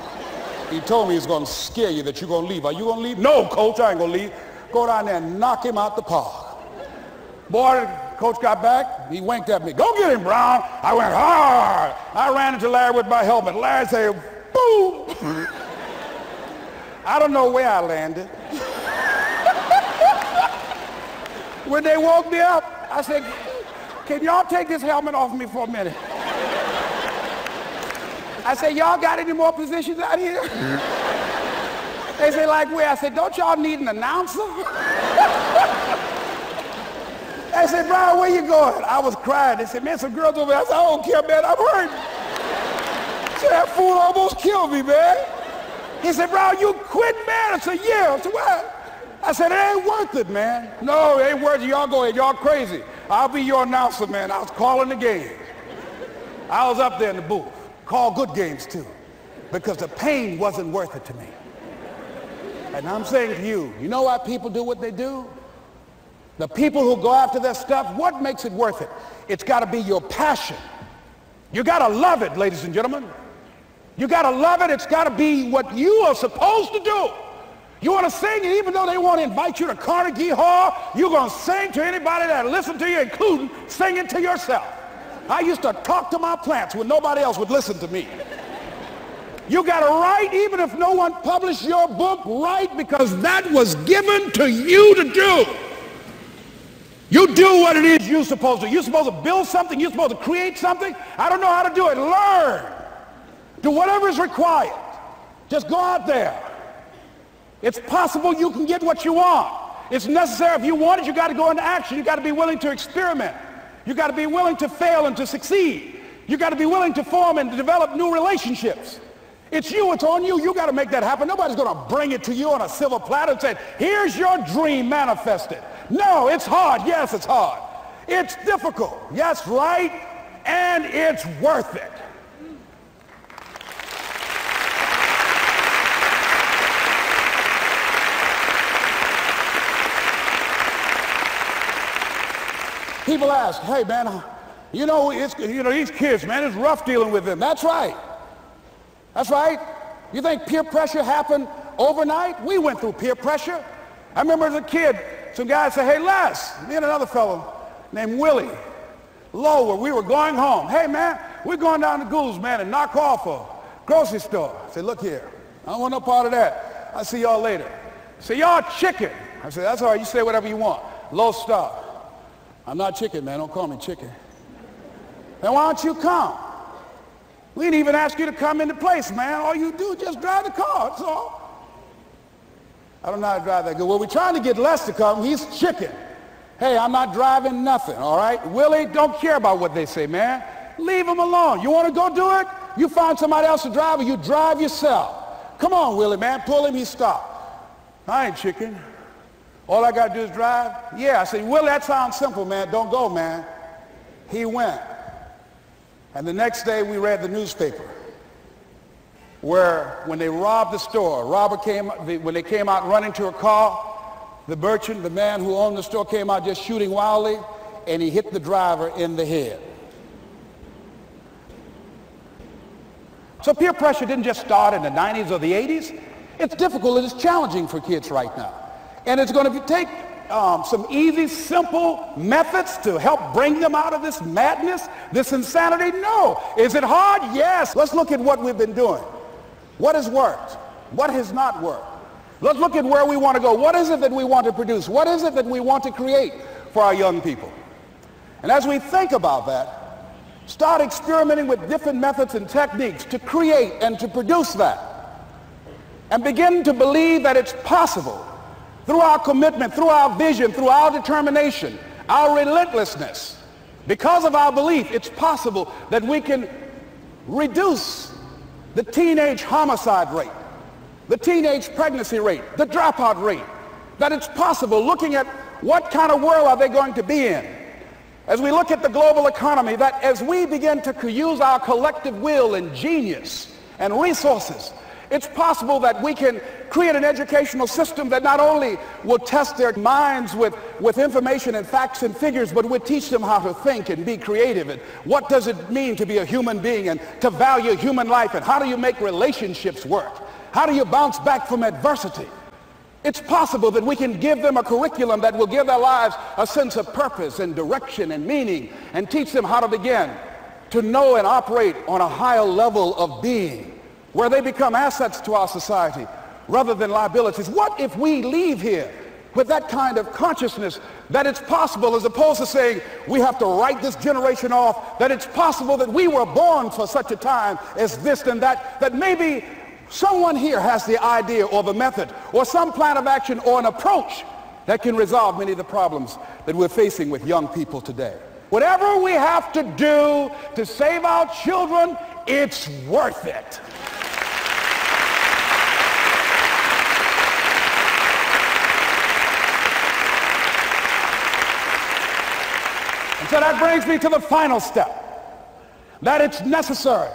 He told me he's going to scare you, that you're going to leave. Are you going to leave? No, coach, I ain't going to leave. Go down there and knock him out the park. Boy, coach got back. He winked at me. Go get him, Brown. I went hard. I ran into Larry with my helmet. Larry said, boom. I don't know where I landed. When they woke me up, I said, can y'all take this helmet off me for a minute? I said, y'all got any more positions out here? They said, like where? I said, don't y'all need an announcer? They said, Brian, where you going? I was crying. They said, man, some girls over there. I said, I don't care, man, I'm hurt. So that fool almost killed me, man. He said, Brian, you quit, man? I said, yeah. I said, what? I said, it ain't worth it, man. No, it ain't worth it. Y'all go ahead. Y'all crazy. I'll be your announcer, man. I was calling the game. I was up there in the booth. Call good games, too, because the pain wasn't worth it to me. And I'm saying to you, you know why people do what they do? The people who go after their stuff, what makes it worth it? It's got to be your passion. You got to love it, ladies and gentlemen. You got to love it. It's got to be what you are supposed to do. You want to sing, and even though they want to invite you to Carnegie Hall, you're going to sing to anybody that listens to you, including singing to yourself. I used to talk to my plants when nobody else would listen to me. You got to write, even if no one published your book, write, because that was given to you to do. You do what it is you're supposed to. You're supposed to build something. You're supposed to create something. I don't know how to do it. Learn. Do whatever is required. Just go out there. It's possible you can get what you want. It's necessary. If you want it, you got to go into action. You got to be willing to experiment. You got to be willing to fail and to succeed. You got to be willing to form and to develop new relationships. It's you. It's on you. You got to make that happen. Nobody's going to bring it to you on a silver platter and say, here's your dream manifested. No, it's hard. Yes, it's hard. It's difficult. Yes, right. And it's worth it. People ask, hey, man, these kids, man, it's rough dealing with them. That's right. That's right. You think peer pressure happened overnight? We went through peer pressure. I remember as a kid, some guys said, hey, Les, me and another fellow named Willie Lower, we were going home. Hey, man, we're going down to Gould's, man, and knock off a grocery store. I said, look here, I don't want no part of that. I'll see y'all later. Say, y'all chicken. I said, that's all right, you say whatever you want. Low star. I'm not chicken, man, don't call me chicken. Then why don't you come? We didn't even ask you to come into place, man. All you do is just drive the car, that's all. I don't know how to drive that good. Well, we're trying to get Les to come. He's chicken. Hey, I'm not driving nothing, all right? Willie, don't care about what they say, man. Leave him alone. You want to go do it? You find somebody else to drive, or you drive yourself. Come on, Willie, man. Pull him, he stopped. I ain't chicken. All I got to do is drive? Yeah. I said, Willie, that sounds simple, man. Don't go, man. He went. And the next day we read the newspaper where when they robbed the store, when they came out running to a car, the merchant, the man who owned the store, came out just shooting wildly, and he hit the driver in the head. So peer pressure didn't just start in the 90s or the 80s. It's difficult. It's challenging for kids right now. And it's going to take some easy, simple methods to help bring them out of this madness, this insanity? No. Is it hard? Yes. Let's look at what we've been doing. What has worked? What has not worked? Let's look at where we want to go. What is it that we want to produce? What is it that we want to create for our young people? And as we think about that, start experimenting with different methods and techniques to create and to produce that. And begin to believe that it's possible through our commitment, through our vision, through our determination, our relentlessness. Because of our belief, it's possible that we can reduce the teenage homicide rate, the teenage pregnancy rate, the dropout rate, that it's possible, looking at what kind of world are they going to be in. As we look at the global economy, that as we begin to use our collective will and genius and resources It's possible that we can create an educational system that not only will test their minds with information and facts and figures, but will teach them how to think and be creative, and what does it mean to be a human being and to value human life, and how do you make relationships work? How do you bounce back from adversity? It's possible that we can give them a curriculum that will give their lives a sense of purpose and direction and meaning, and teach them how to begin to know and operate on a higher level of being, where they become assets to our society rather than liabilities. What if we leave here with that kind of consciousness that it's possible, as opposed to saying we have to write this generation off, that it's possible that we were born for such a time as this and that, that maybe someone here has the idea or the method or some plan of action or an approach that can resolve many of the problems that we're facing with young people today. Whatever we have to do to save our children, it's worth it. And so that brings me to the final step, that it's necessary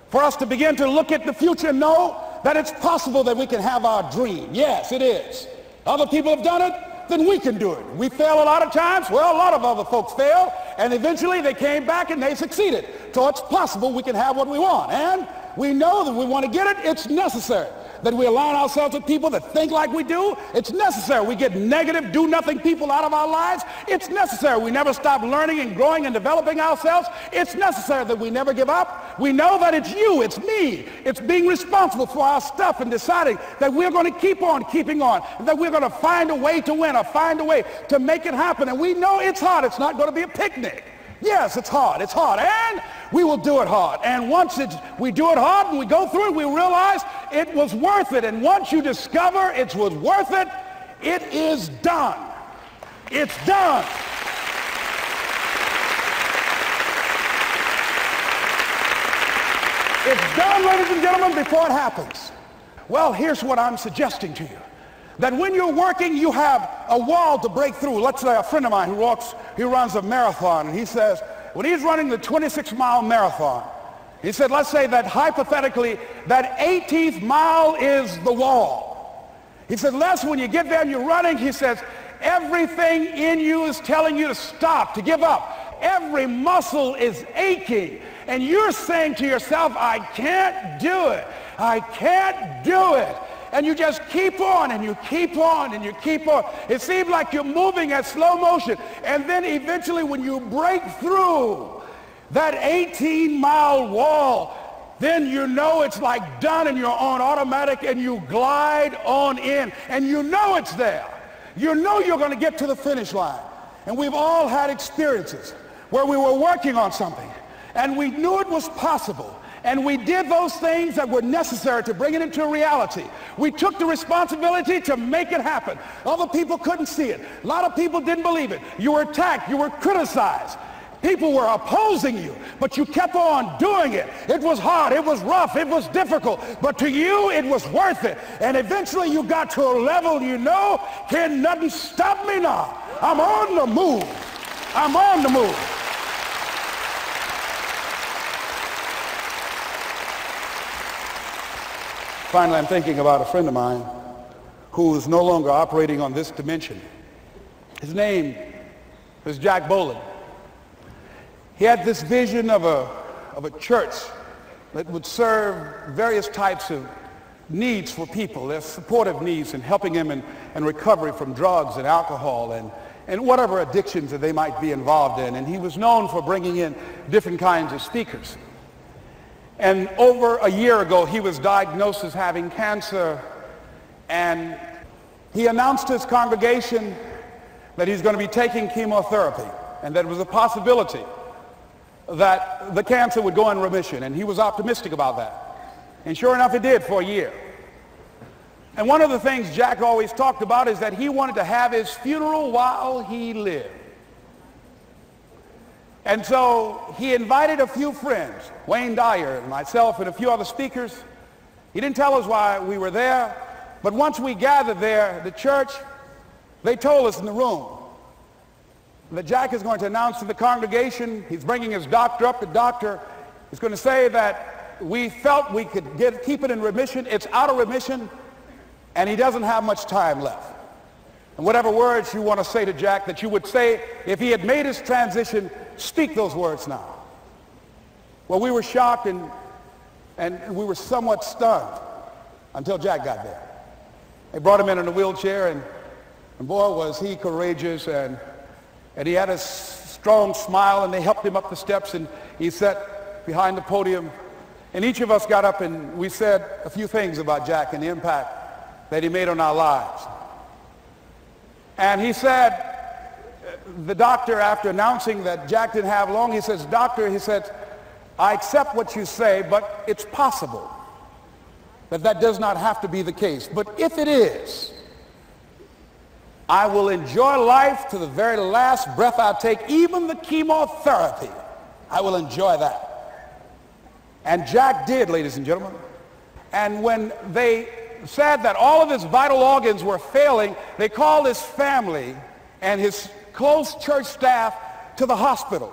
for us to begin to look at the future and know that it's possible that we can have our dream. Yes, it is. Other people have done it, then we can do it. We fail a lot of times. Well, a lot of other folks fail, and eventually they came back and they succeeded. So it's possible we can have what we want. And we know that we want to get it. It's necessary that we align ourselves with people that think like we do. It's necessary we get negative, do-nothing people out of our lives. It's necessary we never stop learning and growing and developing ourselves. It's necessary that we never give up. We know that it's you, it's me. It's being responsible for our stuff and deciding that we're going to keep on keeping on, and that we're going to find a way to win or find a way to make it happen. And we know it's hard. It's not going to be a picnic. Yes, it's hard, and we will do it hard. And once we do it hard and we go through it, we realize it was worth it. And once you discover it was worth it, it is done. It's done. It's done, ladies and gentlemen, before it happens. Well, here's what I'm suggesting to you. That when you're working, you have a wall to break through. Let's say a friend of mine who runs a marathon, and he says, when he's running the 26-mile marathon, he said, let's say that hypothetically, that 18th mile is the wall. He said, Les, when you get there and you're running, he says, everything in you is telling you to stop, to give up. Every muscle is aching, and you're saying to yourself, I can't do it. I can't do it. And you just keep on, and you keep on, and you keep on. It seems like you're moving at slow motion. And then eventually when you break through that 18-mile wall, then you know it's like done, and you're on automatic, and you glide on in, and you know it's there. You know you're going to get to the finish line. And we've all had experiences where we were working on something, and we knew it was possible. And we did those things that were necessary to bring it into reality. We took the responsibility to make it happen. Other people couldn't see it. A lot of people didn't believe it. You were attacked. You were criticized. People were opposing you, but you kept on doing it. It was hard. It was rough. It was difficult. But to you, it was worth it. And eventually you got to a level you know, can nothing stop me now. I'm on the move. I'm on the move. Finally, I'm thinking about a friend of mine who is no longer operating on this dimension. His name was Jack Boland. He had this vision of a church that would serve various types of needs for people, their supportive needs, and helping them in recovery from drugs and alcohol and whatever addictions that they might be involved in. And he was known for bringing in different kinds of speakers. And over a year ago, he was diagnosed as having cancer, and he announced to his congregation that he's going to be taking chemotherapy, and that it was a possibility that the cancer would go in remission, and he was optimistic about that. And sure enough, it did for a year. And one of the things Jack always talked about is that he wanted to have his funeral while he lived. And so he invited a few friends, Wayne Dyer and myself and a few other speakers. He didn't tell us why we were there, but once we gathered there, the church, they told us in the room that Jack is going to announce to the congregation, he's bringing his doctor up. The doctor is going to say that we felt we could keep it in remission. It's out of remission, and he doesn't have much time left. And whatever words you want to say to Jack that you would say if he had made his transition, speak those words now. Well, we were shocked and we were somewhat stunned until Jack got there. They brought him in a wheelchair, and boy, was he courageous, and he had a strong smile, and they helped him up the steps, and he sat behind the podium. And each of us got up and we said a few things about Jack and the impact that he made on our lives. And he said, the doctor, after announcing that Jack didn't have long, he says, "Doctor," he said, "I accept what you say, but it's possible that does not have to be the case. But if it is, I will enjoy life to the very last breath I take, even the chemotherapy. I will enjoy that." And Jack did, ladies and gentlemen. And when they said that all of his vital organs were failing, they called his family and his close church staff to the hospital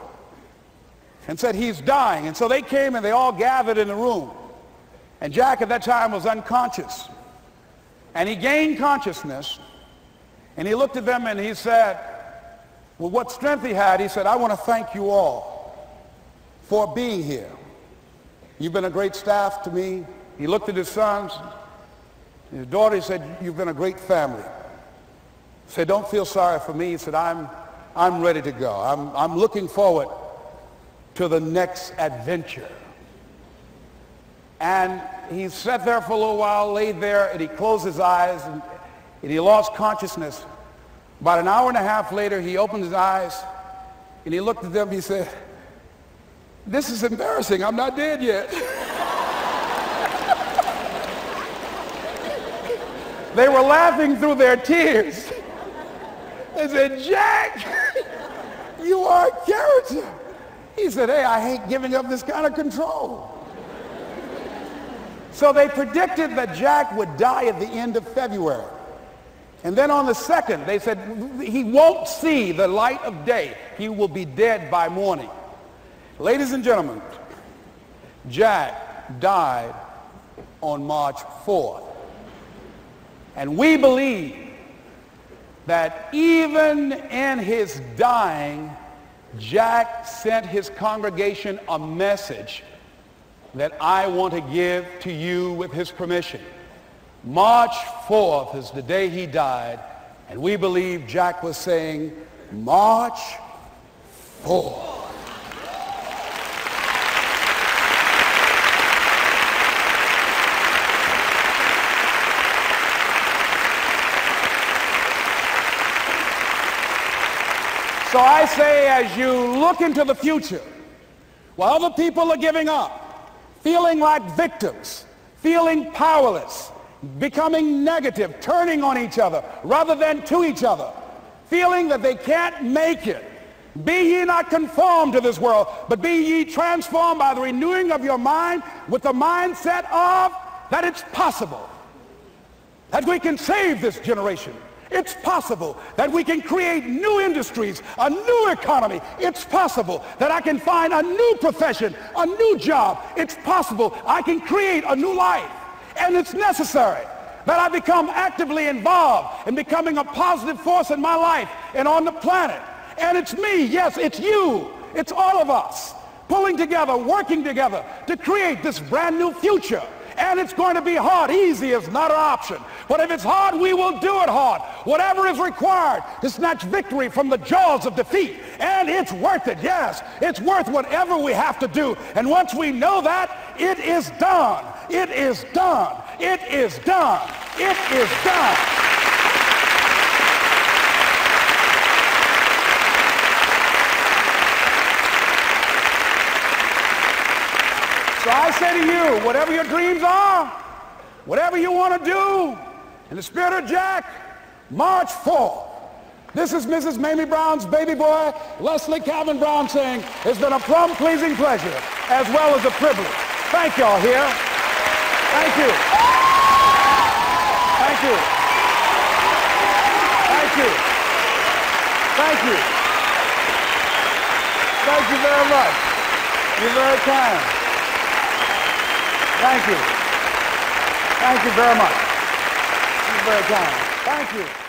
and said, "He's dying." And so they came and they all gathered in the room. And Jack at that time was unconscious. And he gained consciousness, and he looked at them and he said, with what strength he had, he said, "I want to thank you all for being here. You've been a great staff to me." He looked at his sons, his daughter. He said, "You've been a great family." He said, "Don't feel sorry for me." He said, I'm ready to go. I'm looking forward to the next adventure." And he sat there for a little while, laid there, and he closed his eyes, and he lost consciousness. About an hour and a half later, he opened his eyes, and he looked at them. He said, "This is embarrassing. I'm not dead yet." They were laughing through their tears. They said, "Jack, you are a character." He said, "Hey, I hate giving up this kind of control." So they predicted that Jack would die at the end of February. And then on the 2nd, they said, he won't see the light of day. He will be dead by morning. Ladies and gentlemen, Jack died on March 4th. And we believe that even in his dying, Jack sent his congregation a message that I want to give to you with his permission. March 4th is the day he died, and we believe Jack was saying, "March 4th." So I say, as you look into the future, while other people are giving up, feeling like victims, feeling powerless, becoming negative, turning on each other rather than to each other, feeling that they can't make it, be ye not conformed to this world, but be ye transformed by the renewing of your mind with the mindset of that it's possible that we can save this generation. It's possible that we can create new industries, a new economy. It's possible that I can find a new profession, a new job. It's possible I can create a new life. And it's necessary that I become actively involved in becoming a positive force in my life and on the planet. And it's me, yes, it's you, it's all of us, pulling together, working together to create this brand new future. And it's going to be hard. Easy is not an option. But if it's hard, we will do it hard. Whatever is required to snatch victory from the jaws of defeat. And it's worth it, yes. It's worth whatever we have to do. And once we know that, it is done. It is done. It is done. It is done. So I say to you, whatever your dreams are, whatever you want to do, in the spirit of Jack, March 4th. This is Mrs. Mamie Brown's baby boy, Leslie Calvin Brown, saying, "It's been a plum-pleasing pleasure as well as a privilege." Thank y'all here. Thank you. Thank you. Thank you. Thank you. Thank you very much. You're very kind. Thank you. Thank you very much. You're very kind. Thank you.